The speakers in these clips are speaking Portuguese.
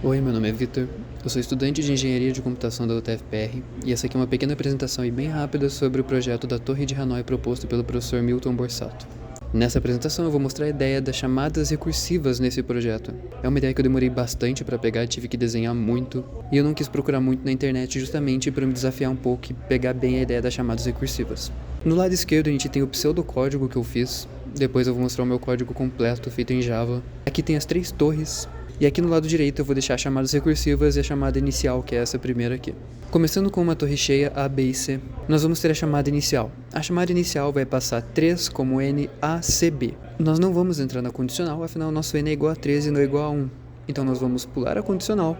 Oi, meu nome é Vitor, eu sou estudante de Engenharia de Computação da UTFPR e essa aqui é uma pequena apresentação bem rápida sobre o projeto da Torre de Hanoi proposto pelo professor Milton Borsato. Nessa apresentação eu vou mostrar a ideia das chamadas recursivas nesse projeto. É uma ideia que eu demorei bastante para pegar, tive que desenhar muito e eu não quis procurar muito na internet justamente para me desafiar um pouco e pegar bem a ideia das chamadas recursivas. No lado esquerdo a gente tem o pseudocódigo que eu fiz, depois eu vou mostrar o meu código completo feito em Java. Aqui tem as 3 torres. E aqui no lado direito eu vou deixar as chamadas recursivas e a chamada inicial, que é essa primeira aqui. Começando com uma torre cheia A, B e C, nós vamos ter a chamada inicial. A chamada inicial vai passar 3 como N, A, C, B. Nós não vamos entrar na condicional, afinal nosso N é igual a 3 e não é igual a 1. Então nós vamos pular a condicional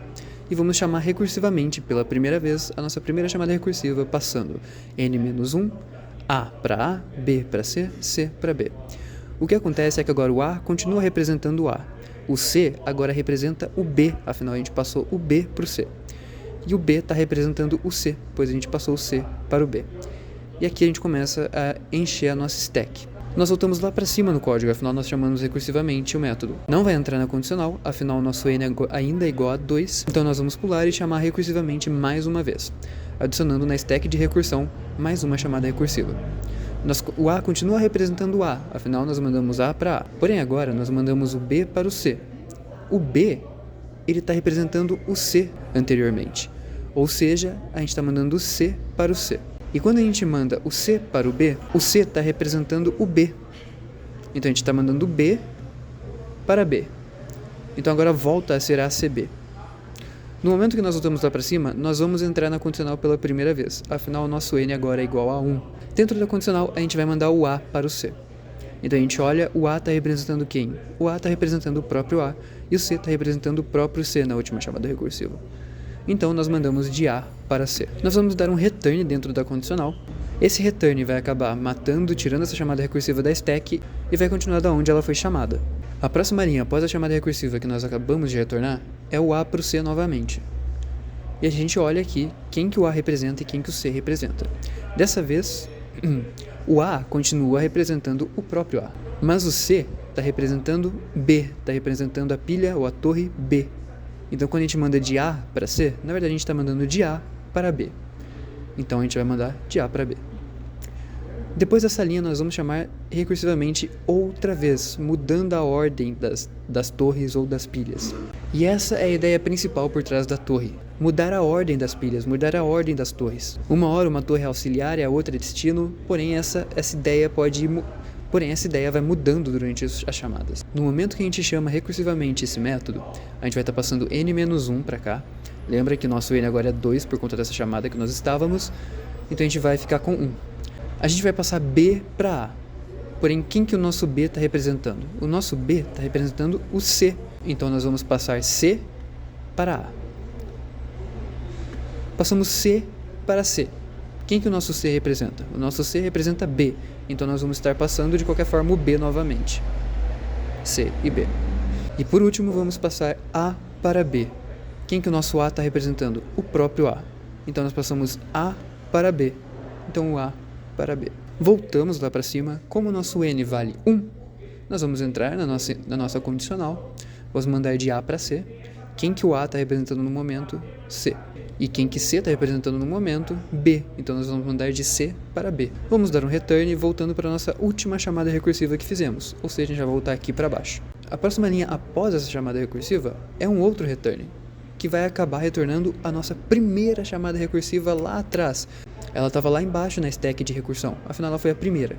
e vamos chamar recursivamente pela primeira vez a nossa primeira chamada recursiva, passando N-1, A para A, B para C, C para B. O que acontece é que agora o A continua representando o A. O C agora representa o B, afinal a gente passou o B para o C. E o B está representando o C, pois a gente passou o C para o B. E aqui a gente começa a encher a nossa stack. Nós voltamos lá para cima no código, afinal nós chamamos recursivamente o método. Não vai entrar na condicional, afinal o nosso N ainda é igual a 2, então nós vamos pular e chamar recursivamente mais uma vez, adicionando na stack de recursão mais uma chamada recursiva. O A continua representando o A, afinal nós mandamos A para A. Porém agora nós mandamos o B para o C. O B, ele está representando o C anteriormente. Ou seja, a gente está mandando o C para o C. E quando a gente manda o C para o C está representando o B. Então a gente está mandando o B para B. Então agora volta a ser ACB. No momento que nós voltamos lá para cima, nós vamos entrar na condicional pela primeira vez. Afinal, o nosso N agora é igual a 1. Dentro da condicional, a gente vai mandar o A para o C. Então a gente olha, o A está representando quem? O A está representando o próprio A e o C está representando o próprio C na última chamada recursiva. Então nós mandamos de A para C. Nós vamos dar um return dentro da condicional. Esse return vai acabar matando, tirando essa chamada recursiva da stack e vai continuar da onde ela foi chamada. A próxima linha após a chamada recursiva que nós acabamos de retornar é o A para o C novamente. E a gente olha aqui quem que o A representa e quem que o C representa. Dessa vez, o A continua representando o próprio A, mas o C está representando B, está representando a pilha ou a torre B. Então quando a gente manda de A para C, na verdade a gente está mandando de A para B. Então a gente vai mandar de A para B. Depois dessa linha nós vamos chamar recursivamente outra vez, mudando a ordem das torres ou das pilhas. E essa é a ideia principal por trás da torre. Mudar a ordem das pilhas, mudar a ordem das torres. Uma hora uma torre é auxiliar e a outra é destino, porém essa ideia vai mudando durante as chamadas. No momento que a gente chama recursivamente esse método, a gente vai estar passando N-1 para cá. Lembra que nosso N agora é 2 por conta dessa chamada que nós estávamos, então a gente vai ficar com 1. A gente vai passar B para A. Porém, quem que o nosso B está representando? O nosso B está representando o C. Então, nós vamos passar C para A. Passamos C para C. Quem que o nosso C representa? O nosso C representa B. Então, nós vamos estar passando, de qualquer forma, o B novamente. C e B. E, por último, vamos passar A para B. Quem que o nosso A está representando? O próprio A. Então, nós passamos A para B. Então, o A para B. Voltamos lá para cima, como o nosso N vale 1, nós vamos entrar na nossa condicional, vamos mandar de A para C, quem que o A está representando no momento? C. E quem que C está representando no momento? B. Então nós vamos mandar de C para B. Vamos dar um return voltando para a nossa última chamada recursiva que fizemos, ou seja, a gente vai voltar aqui para baixo. A próxima linha após essa chamada recursiva é um outro return, que vai acabar retornando a nossa primeira chamada recursiva lá atrás. Ela estava lá embaixo na stack de recursão, afinal ela foi a primeira.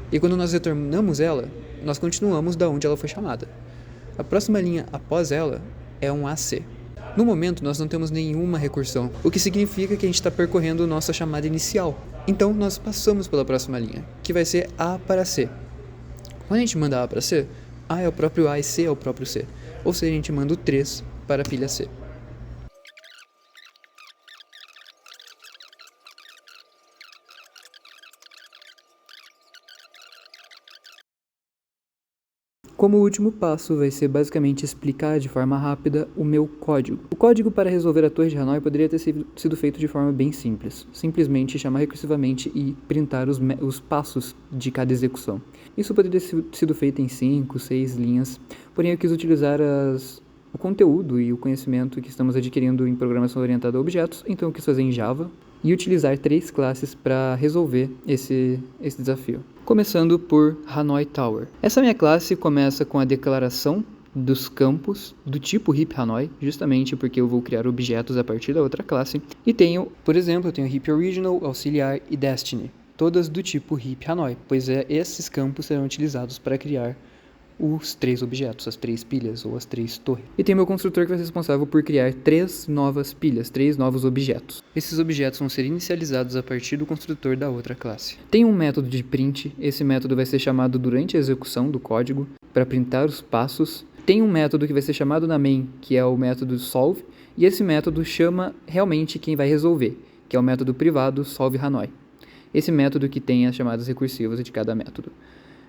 E quando nós retornamos ela, nós continuamos da onde ela foi chamada. A próxima linha após ela é um AC. No momento nós não temos nenhuma recursão, o que significa que a gente está percorrendo nossa chamada inicial. Então nós passamos pela próxima linha, que vai ser A para C. Quando a gente manda A para C, A é o próprio A e C é o próprio C. Ou seja, a gente manda o 3 para a pilha C. Como último passo vai ser basicamente explicar de forma rápida o meu código. O código para resolver a Torre de Hanoi poderia ter sido feito de forma bem simples. Simplesmente chamar recursivamente e printar os passos de cada execução. Isso poderia ter sido feito em 5, 6 linhas, porém eu quis utilizar o conteúdo e o conhecimento que estamos adquirindo em programação orientada a objetos, então eu quis fazer em Java e utilizar 3 classes para resolver esse desafio. Começando por Hanoi Tower. Essa minha classe começa com a declaração dos campos do tipo heap Hanoi, justamente porque eu vou criar objetos a partir da outra classe. E tenho, por exemplo, eu tenho heap original, auxiliar e destiny, todas do tipo heap Hanoi, pois esses campos serão utilizados para criar os 3 objetos, as 3 pilhas ou as 3 torres. E tem meu construtor que vai ser responsável por criar 3 novas pilhas, 3 novos objetos. Esses objetos vão ser inicializados a partir do construtor da outra classe. Tem um método de print, esse método vai ser chamado durante a execução do código para printar os passos. Tem um método que vai ser chamado na main, que é o método solve, e esse método chama realmente quem vai resolver, que é o método privado solve Hanoi. Esse método que tem as chamadas recursivas de cada método.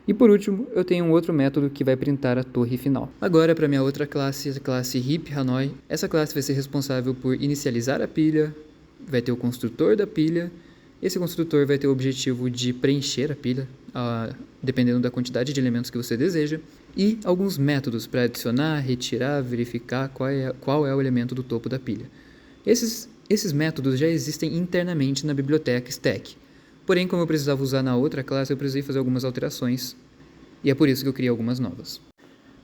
E por último, eu tenho um outro método que vai printar a torre final. Agora, para minha outra classe, a classe heap Hanoi, essa classe vai ser responsável por inicializar a pilha, vai ter o construtor da pilha, esse construtor vai ter o objetivo de preencher a pilha, dependendo da quantidade de elementos que você deseja, e alguns métodos para adicionar, retirar, verificar qual é o elemento do topo da pilha. Esses métodos já existem internamente na biblioteca stack. Porém, como eu precisava usar na outra classe, eu precisei fazer algumas alterações, e é por isso que eu criei algumas novas.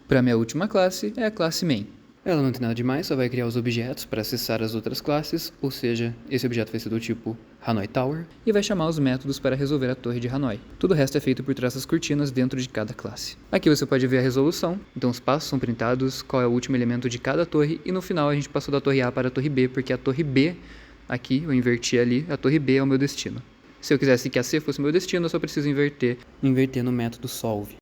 Para minha última classe, é a classe main. Ela não tem nada demais, só vai criar os objetos para acessar as outras classes, ou seja, esse objeto vai ser do tipo Hanoi Tower, e vai chamar os métodos para resolver a torre de Hanoi. Tudo o resto é feito por trás das cortinas dentro de cada classe. Aqui você pode ver a resolução, então os passos são printados, qual é o último elemento de cada torre, e no final a gente passou da torre A para a torre B, porque a torre B, aqui, eu inverti ali, a torre B é o meu destino. Se eu quisesse que a C fosse meu destino, eu só preciso inverter no método solve.